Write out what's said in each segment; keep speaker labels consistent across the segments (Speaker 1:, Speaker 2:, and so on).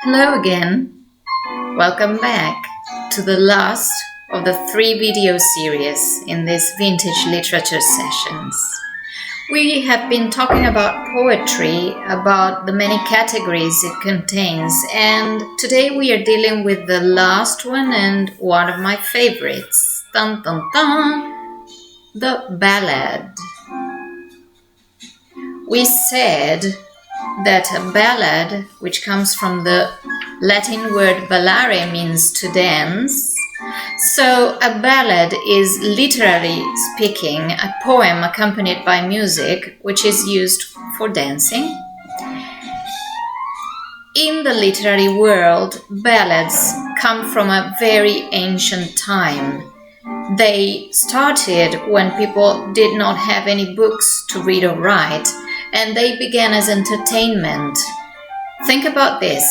Speaker 1: Hello again. Welcome back to the last of the 3 video series in this vintage literature sessions. We have been talking about poetry, about the many categories it contains, and today we are dealing with the last one and one of my favorites. Dun dun dun! The ballad. We said that a ballad, which comes from the Latin word ballare, means to dance. So a ballad is, literally speaking, a poem accompanied by music, which is used for dancing. In the literary world, ballads come from a very ancient time. They started when people did not have any books to read or write, and they began as entertainment. Think about this: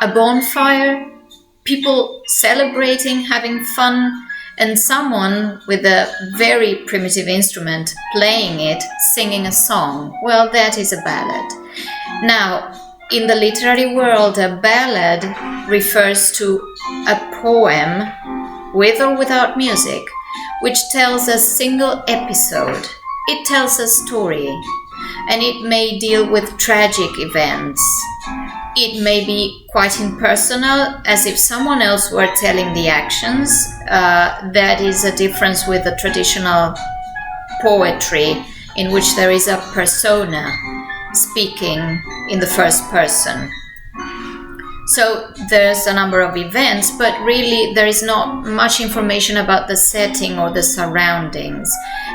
Speaker 1: a bonfire, people celebrating, having fun, and someone with a very primitive instrument playing it, singing a song. Well, that is a ballad. Now, in the literary world, a ballad refers to a poem, with or without music, which tells a single episode. It tells a story, and it may deal with tragic events. It may be quite impersonal, as if someone else were telling the actions. That is a difference with the traditional poetry, in which there is a persona speaking in the first person. So there's a number of events, but really there is not much information about the setting or the surroundings.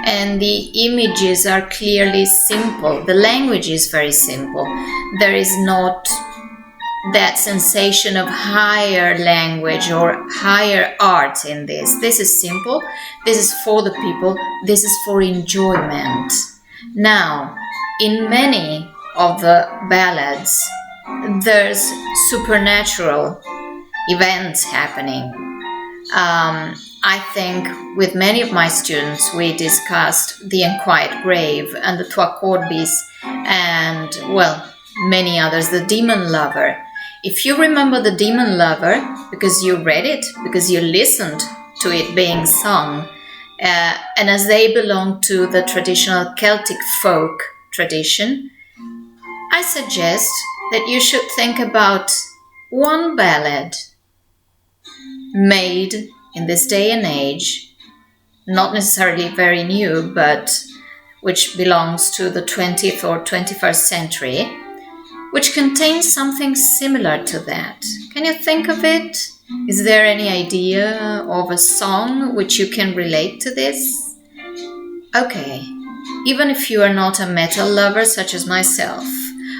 Speaker 1: And the images are clearly simple. The language is very simple. There is not that sensation of higher language or higher art in this. This is simple. This is for the people. This is for enjoyment. Now, in many of the ballads, there's supernatural events happening. I think with many of my students we discussed The Unquiet Grave and the Trois Corbees and, well, many others, The Demon Lover. If you remember The Demon Lover, because you read it, because you listened to it being sung, and as they belong to the traditional Celtic folk tradition, I suggest that you should think about one ballad made in this day and age, not necessarily very new, but which belongs to the 20th or 21st century, which contains something similar to that. Can you think of it? Is there any idea of a song which you can relate to this? Okay, even if you are not a metal lover such as myself,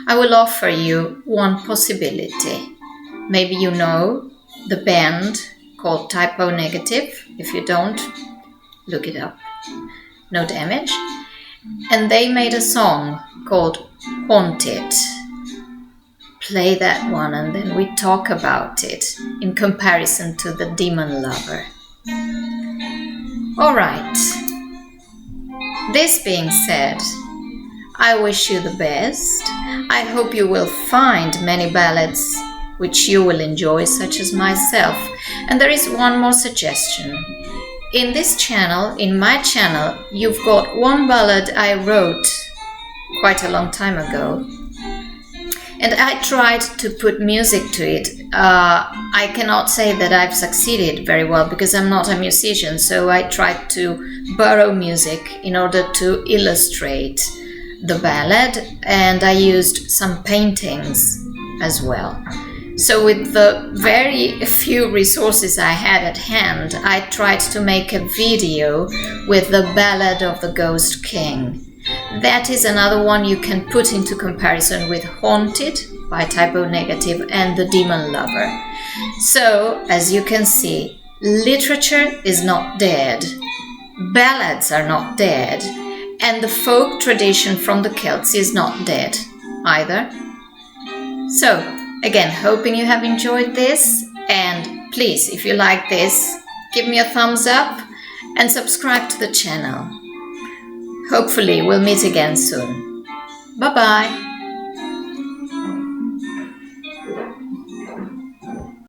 Speaker 1: I will offer you one possibility. Maybe you know the band called Typo Negative. If you don't, look it up. No damage. And they made a song called Haunted. Play that one and then we talk about it in comparison to The Demon Lover. All right. This being said, I wish you the best. I hope you will find many ballads which you will enjoy, such as myself. And there is one more suggestion. In this channel, in my channel, you've got one ballad I wrote quite a long time ago. And I tried to put music to it. I cannot say that I've succeeded very well because I'm not a musician, so I tried to borrow music in order to illustrate the ballad, and I used some paintings as well. So with the very few resources I had at hand, I tried to make a video with the Ballad of the Ghost King. That is another one you can put into comparison with Haunted by Typo Negative and The Demon Lover. So, as you can see, literature is not dead, ballads are not dead, and the folk tradition from the Celts is not dead either. So, again, hoping you have enjoyed this, and please, if you like this, give me a thumbs up and subscribe to the channel. Hopefully we'll meet again soon. Bye-bye.